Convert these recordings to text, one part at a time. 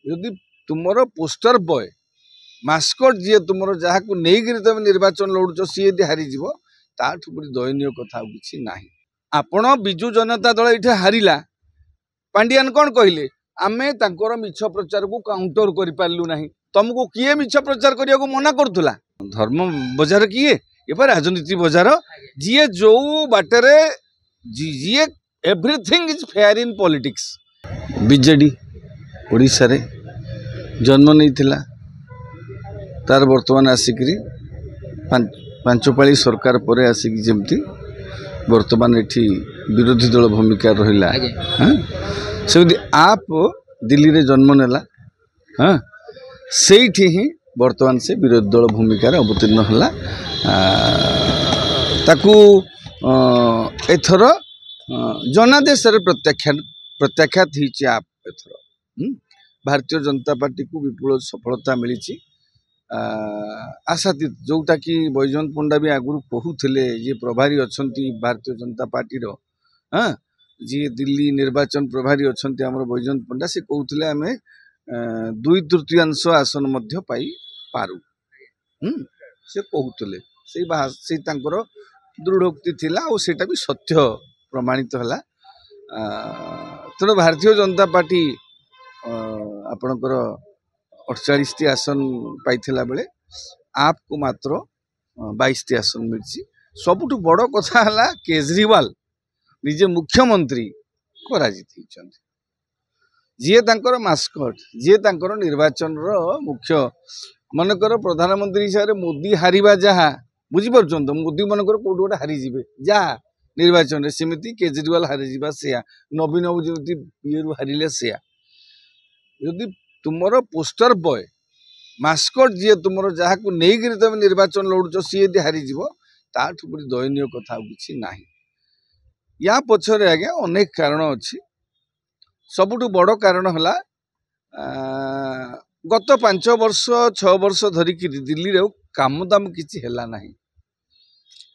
यदि तुमर poster boy mascot जी तुम जहाँ को लेकिन तुम निर्वाचन लड़ुच सी यदि हारीज ताठू बड़ी दयनीय कथा कि ना आपण विजु जनता दल ये हारिला पांडियान कौन कहले आमे तांकर मिछ प्रचार को काउंटर कर पार्लु नहीं तुमको किए मिछ प्रचार करने को मना करुला धर्म बजार किए ये राजनीति बजार जी जो बाटरे जी everything is fair in politics BJD Odisha रे जन्म नहीं तार वर्तमान आसिक पांचपाली सरकार पर आसिक जमती वर्तमान एठी विरोधी दल भूमिका रहिला हाँ सेमती आप दिल्ली रे जन्म नेला हाँ सेठी ही वर्तमान से विरोधी दल भूमिका रे अवतीर्ण होला ताकू एथर जनादेश रे प्रत्याख्यात ही आप एथर भारतीय जनता पार्टी को विपुल सफलता मिली आशातीत जोटा कि बैजयंत पंडा भी आगुरी कहूले ये प्रभारी अच्छा भारतीय जनता पार्टी हाँ जी दिल्ली निर्वाचन प्रभारी अच्छा आम बैजयंत पंडा से कहते आम 2/3 आसन पाई पारू से कहते से दृढ़ोक्ति थिला और सेटा भी सत्य प्रमाणित है तेणु भारतीय जनता पार्टी आपणकर 48 आसन पाइथिला बेले आपको मात्र 22 आसन मिली सबुठ बड़ कथा है केजरीवाल निजे मुख्यमंत्री पराजित जी तांकर मास्कट जी तांकर निर्वाचन मुख्य मनकर प्रधानमंत्री हिसाब से मोदी हारिबा जहाँ बुझीपार मोदी मनकर कौट गोटे हारीजे जहाँ निर्वाचन में सेमती केजरीवाल हारीजा से नवीन बाबू जमी ये हारिले से यदि तुमर पोस्टर बॉय मास्कट जी तुम जहाँ को लेकिन तुम निर्वाचन लड़ुच सी यदि हारीज ताठू बड़ी दयनीय कथा कि ना या पछरे आज्ञा अनेक कारण अच्छी सबुठ बड़ कारण है गत 5 वर्ष 6 वर्ष धरिक दिल्ली रे काम दाम किसी है ना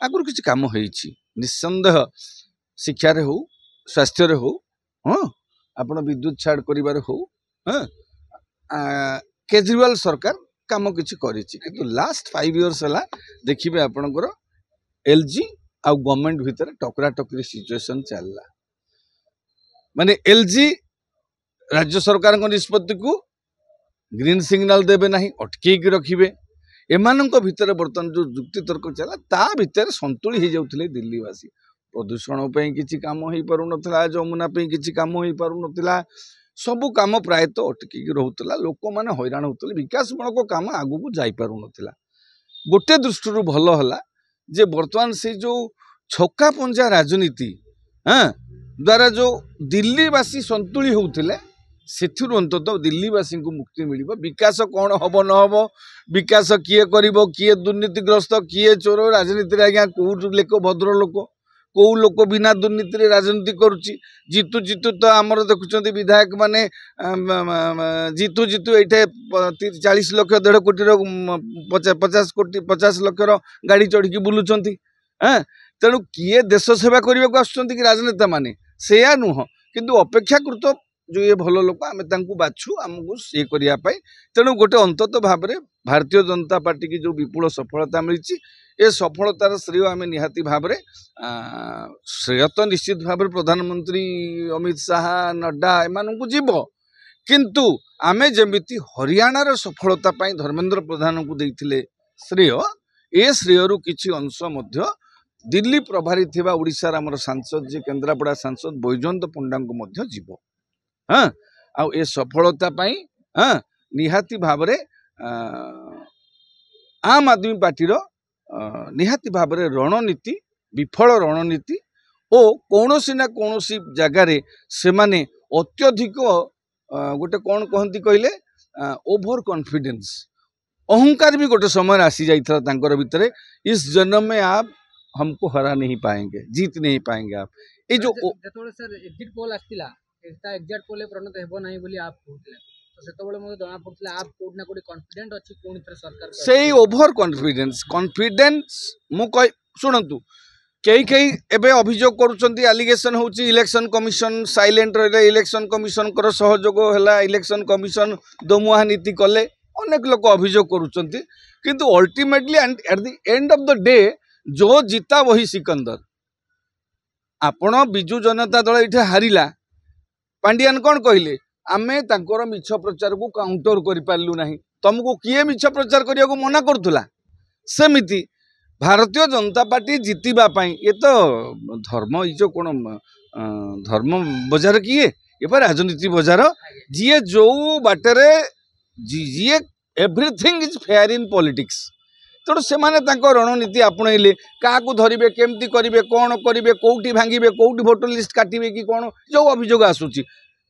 आगुरी किसी काम हो निस्संदेह शिक्षा रे हो स्वास्थ्य रे हो हाँ आपण विद्युत छाड़ कर हो हाँ केजरीवाल सरकार काम किसी कर लास्ट 5 इयर्स है देखिए आपणकर एलजी आ गवर्नमेंट भितर टकरा टकरी सिचुएशन चलला माने एलजी राज्य सरकार निष्पत्ति को ग्रीन सिग्नल देवे ना अटकई रखिए एमानक भितर बर्तमान जो जुक्ति तर्क चला ता भितर संतुली हो जाते दिल्लीवासी प्रदूषण किसी काम हो पार ना जमुना किसी काम हो पार ना सबू काम प्रायतः अटकिक रोला लोक मैंने हैरान होते विकासमूलक काम आगू को जापार ना गोटे दृष्टि भल है जे बर्तमान से जो छक्का पंजा राजनीति हाँ द्वारा जो दिल्लीवासी संतुली होते से अंततः दिल्लीवासी को मुक्ति मिल विकास कौन हम न हम विकास किए किए दुर्नीतिग्रस्त किए चोर राजनीति आज्ञा कौ लोक भद्र लोक कौ लोक बिना दुर्नीति राजनीति करुच्ची जीतु जीतु तो आमर देखुं विधायक माने जीतु जीतु ये 40 लाख 1.5 कोटी 50 लाख गाड़ी चढ़ी बुलूं हाँ तेणु किए देश सेवा करने को आसुँच कि राजनेता माने से नुह किंतु अपेक्षाकृत जो ये भल लोक आम बाछू आमको ये करने तेणु गोटे अंतत भाव में भारतीय जनता पार्टी की जो विपुल सफलता मिली ये सफलतार श्रेय आम निहाती भाव में श्रेय तो निश्चित भाव प्रधानमंत्री अमित शाह नड्डा एम जीव किंतु आमे जमिति हरियाणार सफलता धर्मेंद्र प्रधान को देते श्रेय ए श्रेयरु किछि अंश मध्य दिल्ली प्रभारी थिबा ओडिशार आमर सांसद जे केन्द्रापड़ा सांसद बैजयंत पंडा को मध्य जीव हाँ आ ए सफलता हाँ निहाती भाव में आम आदमी पार्टीर निहाती भाव में रणनीति विफल रणनीति और कौनसी ना कौनसी जगार से माने अत्यधिक गोटे कौन कहती कहले ओभर कॉन्फिडेंस अहंकार भी गोटे समय आसी जाता भितर इस जन्म में आप हमको हरा नहीं पाएंगे जीत नहीं पाएंगे आप ये जो सर एग्जिट पोल आसला एग्जिट पोल परिणत हेबो नहीं बोली आप कहते तो सेतबेले मते जना पड़तला आप कोड ना कोड कॉन्फिडेंट अछि कोन थरे सरकार सही ओभर कॉन्फिडेंस कॉन्फिडेंस मु कह सुनंतु कई कई एबे अभियोग करुछंती एलिगेशन होची इलेक्शन कमिशन साइलेंट रहिले इलेक्शन कमिशन कर सहयोग हैला इलेक्शन कमिशन दोमुहा नीति कले अनेक लोक अभियोग करुछंती किंतु ultimately at the end of the day जो जीता वही सिकंदर आपण बिजु जनता दल इठे हारिला पांडियान कौन कहले आमे तांकर मिछ प्रचार को काउंटर करि पारलु नाही तुमको किए मिछ प्रचार करिया को मना करथुला सेमिति भारतीय जनता पार्टी जीतिबा पाई ये तो धर्म ये जो कौन धर्म बजार किए ये राजनीति बजार जी जो बाटरे जी everything is fair in politics तेणु से रणनीति आपणइले क्या धरवे केमती करेंगे कौन करेंगे कौटी भांगे कौटी भोटर लिस्ट काटे कि कौन जो अभियोग आसूची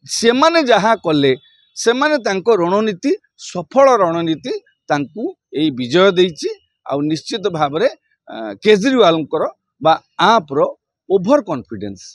से माने जहाँ कले से माने तांको रणनीति सफल रणनीति तांकू एई विजय देइछि आ निश्चित भाव में केजरीवाल आप ओभर कॉन्फिडेंस।